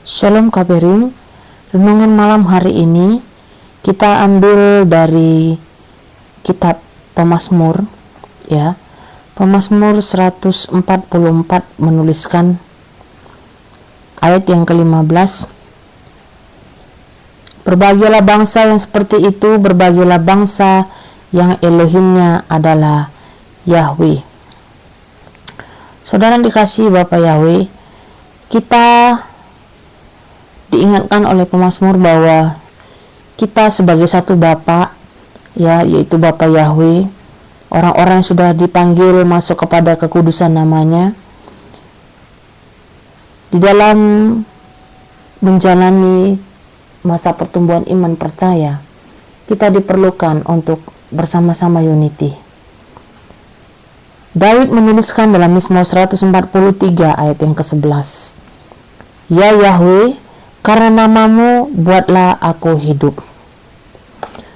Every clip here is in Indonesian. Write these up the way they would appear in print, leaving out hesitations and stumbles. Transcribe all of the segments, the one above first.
Shalom Kaberim. Renungan malam hari ini kita ambil dari kitab Pemazmur, ya. Pemazmur 144 menuliskan ayat yang ke-15. Berbahagialah bangsa yang seperti itu, berbahagialah bangsa yang Elohimnya adalah Yahweh. Saudara dikasihi Bapak Yahweh, kita diingatkan oleh pemazmur bahwa kita sebagai satu Bapa, ya, yaitu Bapa Yahweh, orang-orang yang sudah dipanggil masuk kepada kekudusan namanya, di dalam menjalani masa pertumbuhan iman percaya, kita diperlukan untuk bersama-sama unity. Daud menuliskan dalam Mazmur 143 ayat yang ke-11, Ya Yahweh, karena namamu buatlah aku hidup.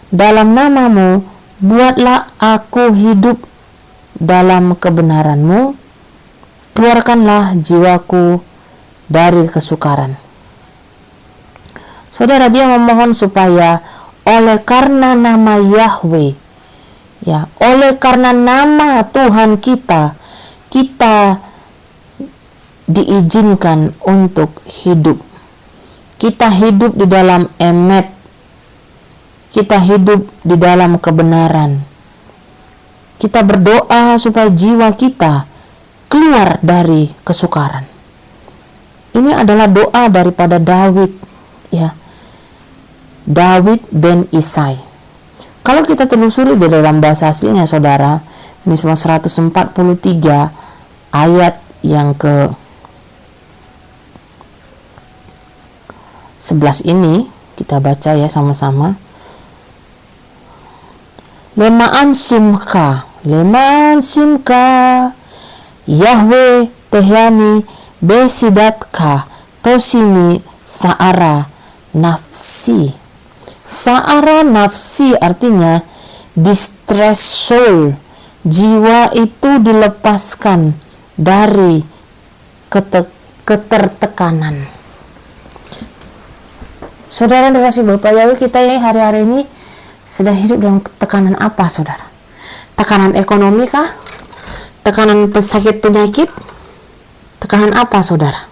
Dalam namamu buatlah aku hidup, dalam kebenaranmu keluarkanlah jiwaku dari kesukaran. Saudara, dia memohon supaya oleh karena nama Yahweh, ya, oleh karena nama Tuhan kita diizinkan untuk hidup. Kita hidup di dalam emet, kita hidup di dalam kebenaran. Kita berdoa supaya jiwa kita keluar dari kesukaran. Ini adalah doa daripada Daud, ya, Daud ben Isai. Kalau kita telusuri di dalam bahasa aslinya, saudara, Mazmur 143 ayat yang ke 11 ini kita baca ya sama-sama. Lemaan simka Yahweh tehyani besidatka tosimi saara nafsi. Saara nafsi artinya distress soul, jiwa itu dilepaskan dari ketertekanan. Saudara dikasih Bapak Yahweh, kita yang hari-hari ini sedang hidup dalam tekanan apa, saudara? Tekanan ekonomi kah? Tekanan sakit penyakit? Tekanan apa, saudara?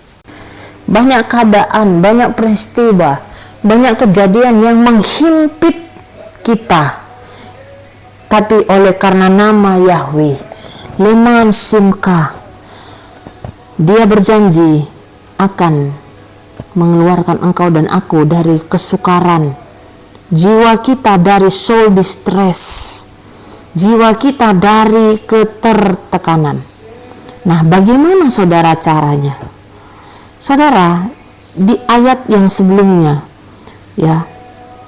Banyak keadaan, banyak peristiwa, banyak kejadian yang menghimpit kita. Tapi oleh karena nama Yahweh, Leman Simka, Dia berjanji akan mengeluarkan engkau dan aku dari kesukaran, jiwa kita dari soul distress, jiwa kita dari ketertekanan. Nah, bagaimana saudara caranya? Saudara, di ayat yang sebelumnya, ya,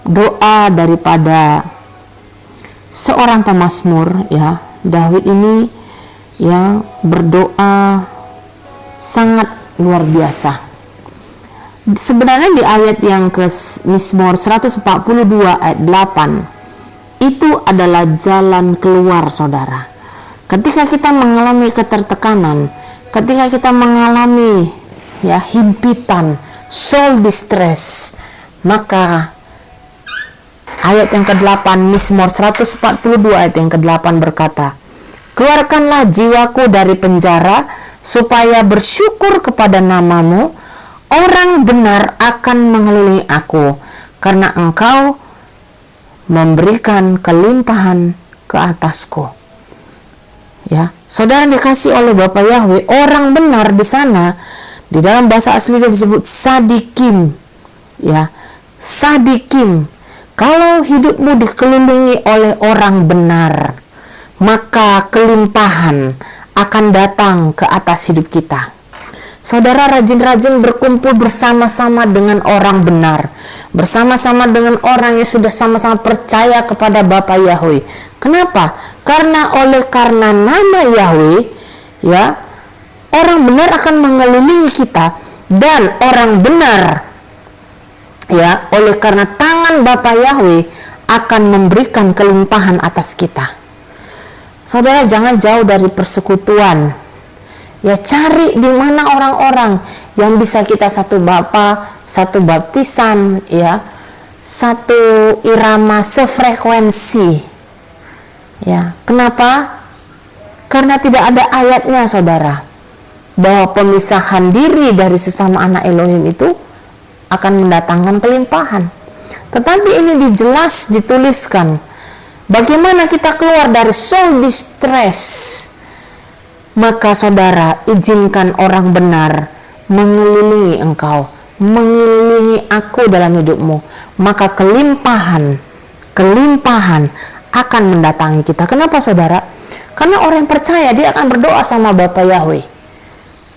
doa daripada seorang pemazmur, ya, Daud ini, ya, berdoa sangat luar biasa. Sebenarnya di ayat yang ke Mazmur 142 ayat 8 itu adalah jalan keluar, saudara. Ketika kita mengalami ketertekanan, ketika kita mengalami, ya, himpitan, soul distress, maka ayat yang ke-8 Mazmur 142 ayat yang ke-8 berkata, keluarkanlah jiwaku dari penjara supaya bersyukur kepada namamu. Orang benar akan mengelilingi aku, karena engkau memberikan kelimpahan ke atasku. Ya, saudara dikasih oleh Bapak Yahweh, orang benar di sana di dalam bahasa aslinya disebut sadikim. Ya, sadikim. Kalau hidupmu dikelilingi oleh orang benar, maka kelimpahan akan datang ke atas hidup kita. Saudara rajin-rajin berkumpul bersama-sama dengan orang benar, bersama-sama dengan orang yang sudah sama-sama percaya kepada Bapa Yahweh. Kenapa? Karena nama Yahweh, ya, orang benar akan mengelilingi kita, dan orang benar, ya, oleh karena tangan Bapa Yahweh akan memberikan kelimpahan atas kita. Saudara, jangan jauh dari persekutuan. Ya, cari di mana orang-orang yang bisa kita satu Bapa, satu baptisan, ya, satu irama sefrekuensi. Ya, kenapa? Karena tidak ada ayatnya, saudara, bahwa pemisahan diri dari sesama anak Elohim itu akan mendatangkan kelimpahan. Tetapi ini dituliskan bagaimana kita keluar dari soul distress. Maka saudara, izinkan orang benar mengelilingi engkau, mengelilingi aku dalam hidupmu, maka kelimpahan akan mendatangi kita. Kenapa, saudara? Karena orang yang percaya dia akan berdoa sama Bapa Yahweh.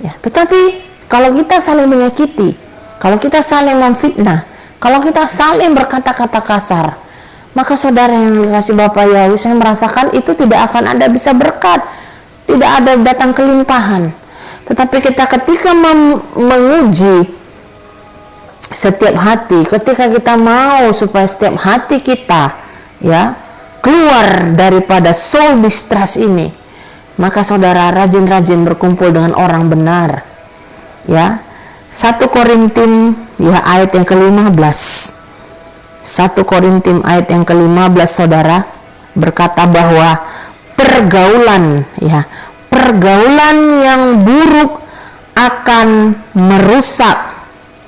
Ya, tetapi kalau kita saling menyakiti, kalau kita saling memfitnah, kalau kita saling berkata-kata kasar, maka saudara yang dikasih Bapa Yahweh, saya merasakan itu tidak akan ada bisa berkat, tidak ada datang kelimpahan. Tetapi kita ketika menguji setiap hati, ketika kita mau supaya setiap hati kita, ya, keluar daripada soul distress ini, maka saudara rajin-rajin berkumpul dengan orang benar. Ya, 1 Korintim, ya, ayat yang ke-15. 1 Korintim ayat yang ke-15, saudara, berkata bahwa pergaulan yang buruk akan merusak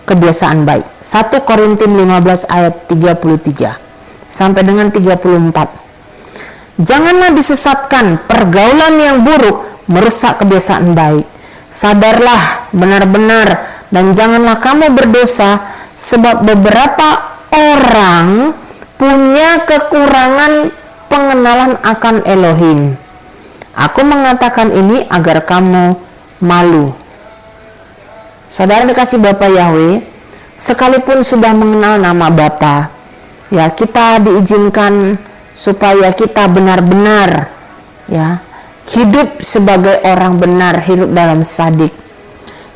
kebiasaan baik. 1 Korintim 15 ayat 33 sampai dengan 34. Janganlah disesatkan, pergaulan yang buruk merusak kebiasaan baik. Sadarlah benar-benar dan janganlah kamu berdosa, sebab beberapa orang punya kekurangan pengenalan akan Elohim. Aku mengatakan ini agar kamu malu. Saudara dikasih Bapa Yahweh, sekalipun sudah mengenal nama Bapa, ya, kita diizinkan supaya kita benar-benar, ya, hidup sebagai orang benar, hidup dalam sadik.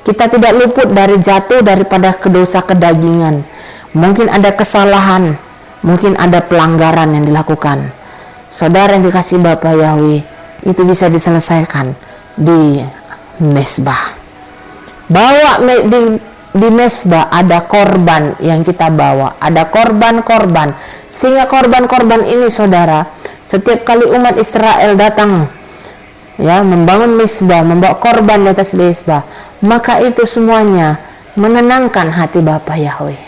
Kita tidak luput dari jatuh daripada dosa kedagingan. Mungkin ada kesalahan, mungkin ada pelanggaran yang dilakukan. Saudara yang dikasih Bapa Yahweh, itu bisa diselesaikan di mesbah. Bawa di mesbah ada korban yang kita bawa, ada korban-korban, sehingga korban-korban ini, saudara, setiap kali umat Israel datang, ya, membangun mesbah, membawa korban di atas mesbah, maka itu semuanya menenangkan hati Bapa Yahweh.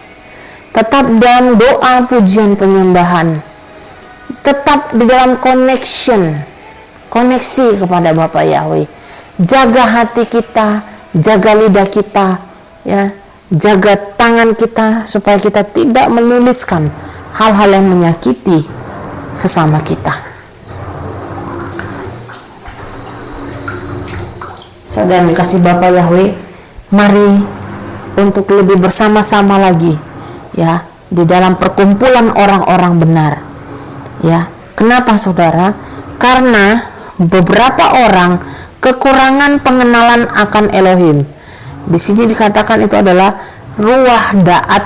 Tetap dalam doa, pujian, penyembahan, tetap di dalam koneksi kepada Bapa Yahweh. Jaga hati kita, jaga lidah kita, ya, jaga tangan kita supaya kita tidak menuliskan hal-hal yang menyakiti sesama kita. Saudara dikasih Bapa Yahweh, mari untuk lebih bersama-sama lagi, ya, di dalam perkumpulan orang-orang benar. Ya, kenapa, saudara? Karena beberapa orang kekurangan pengenalan akan Elohim. Di sini dikatakan itu adalah ruah da'at.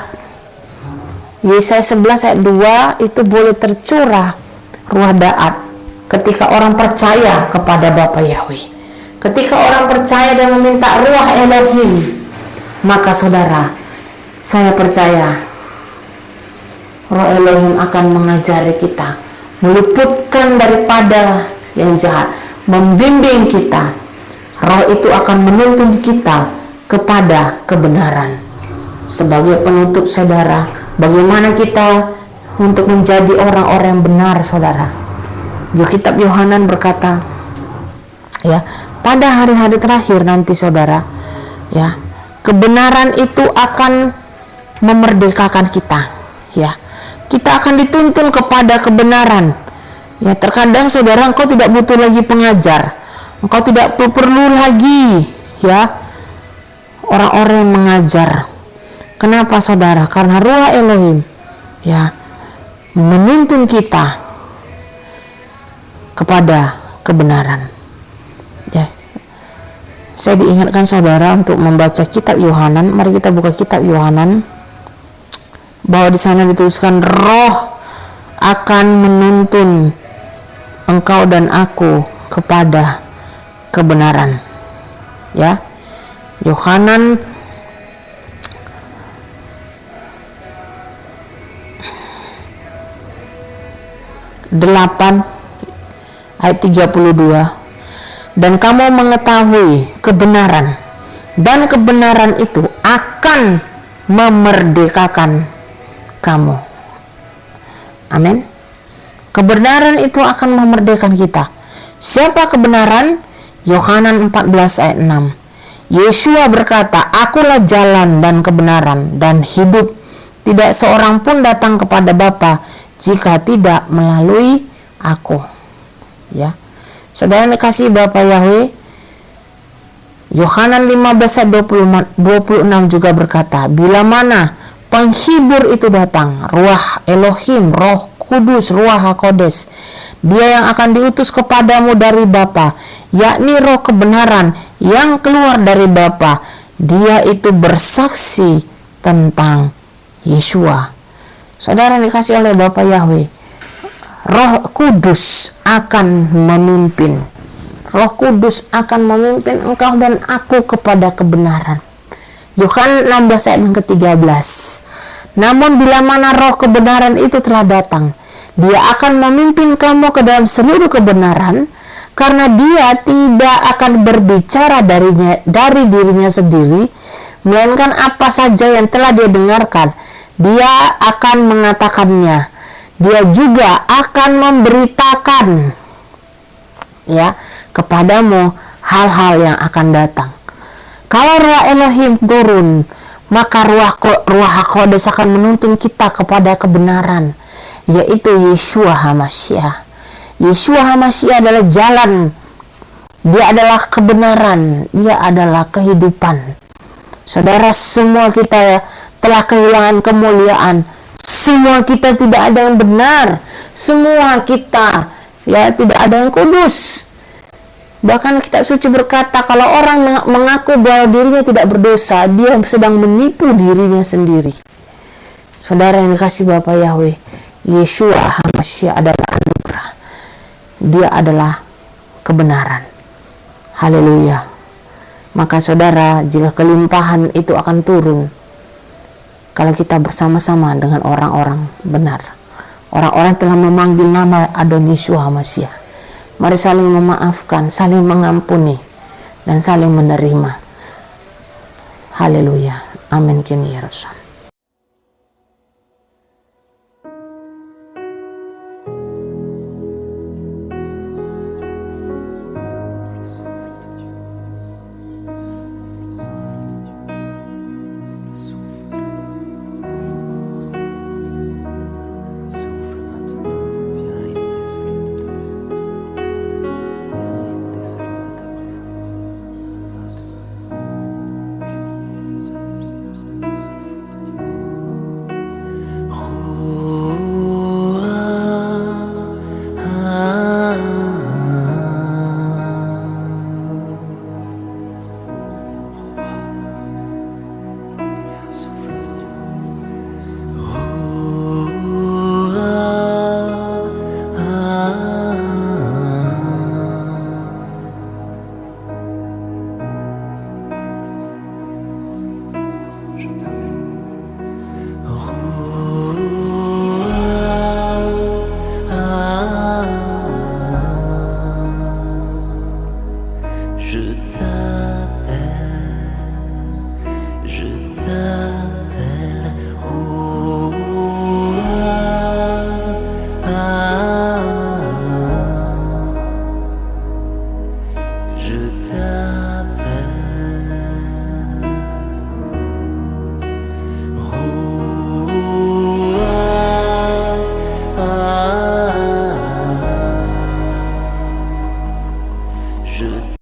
Yesaya 11 ayat 2 itu boleh tercurah ruah da'at ketika orang percaya kepada Bapa Yahweh. Ketika orang percaya dan meminta ruah Elohim, maka saudara, saya percaya roh Elohim akan mengajari kita, meluputkan daripada yang jahat, membimbing kita. Roh itu akan menuntun kita kepada kebenaran. Sebagai penutup, saudara, bagaimana kita untuk menjadi orang-orang yang benar, saudara? Di kitab Yohanan berkata, ya, pada hari-hari terakhir nanti, saudara, ya, kebenaran itu akan memerdekakan kita, ya. Kita akan dituntun kepada kebenaran. Ya, terkadang saudara, engkau tidak butuh lagi pengajar. Engkau tidak perlu lagi, ya, orang-orang yang mengajar. Kenapa, saudara? Karena ruah Elohim, ya, menuntun kita kepada kebenaran. Ya. Saya diingatkan, saudara, untuk membaca kitab Yohanan. Mari kita buka kitab Yohanan, bahwa di sana dituliskan roh akan menuntun engkau dan aku kepada kebenaran. Ya, Yohanan 8 ayat 32. Dan kamu mengetahui kebenaran, dan kebenaran itu akan memerdekakan kamu. Amin. Kebenaran itu akan memerdekakan kita. Siapa kebenaran? Yohanan 14 ayat 6. Yeshua berkata, akulah jalan dan kebenaran dan hidup. Tidak seorang pun datang kepada Bapa jika tidak melalui aku. Ya. Saudara yang dikasihi Bapa Yahweh, Yohanan 15 ayat 26 juga berkata, bila mana penghibur itu datang, Ruah Elohim, Roh Kudus, Ruah HaKodes, dia yang akan diutus kepadamu dari Bapa, yakni roh kebenaran yang keluar dari Bapa, dia itu bersaksi tentang Yeshua. Saudara yang dikasihi oleh Bapa Yahweh, Roh Kudus akan memimpin. Roh Kudus akan memimpin engkau dan aku kepada kebenaran. Yohanan 16 ayat yang ke-13. Namun bila mana roh kebenaran itu telah datang, dia akan memimpin kamu ke dalam seluruh kebenaran, karena dia tidak akan berbicara dari dirinya sendiri, melainkan apa saja yang telah dia dengarkan, dia akan mengatakannya. Dia juga akan memberitakan kepadamu hal-hal yang akan datang. Kalau Ruah Elohim turun, maka Ruah HaKodes akan menuntun kita kepada kebenaran, yaitu Yeshua HaMashiach. Yeshua HaMashiach adalah jalan, dia adalah kebenaran, dia adalah kehidupan. Saudara, semua kita telah kehilangan kemuliaan. Semua kita tidak ada yang benar. Semua kita tidak ada yang kudus. Bahkan kitab suci berkata, kalau orang mengaku bahwa dirinya tidak berdosa, dia sedang menipu dirinya sendiri. Saudara yang dikasihi Bapa Yahweh, Yeshua HaMashiach adalah anugerah. Dia adalah kebenaran. Haleluya. Maka saudara, jika kelimpahan itu akan turun kalau kita bersama-sama dengan orang-orang benar, orang-orang telah memanggil nama Adon Yeshua HaMashiach. Mari saling memaafkan, saling mengampuni, dan saling menerima. Haleluya. Amin. Kini ya Rasul.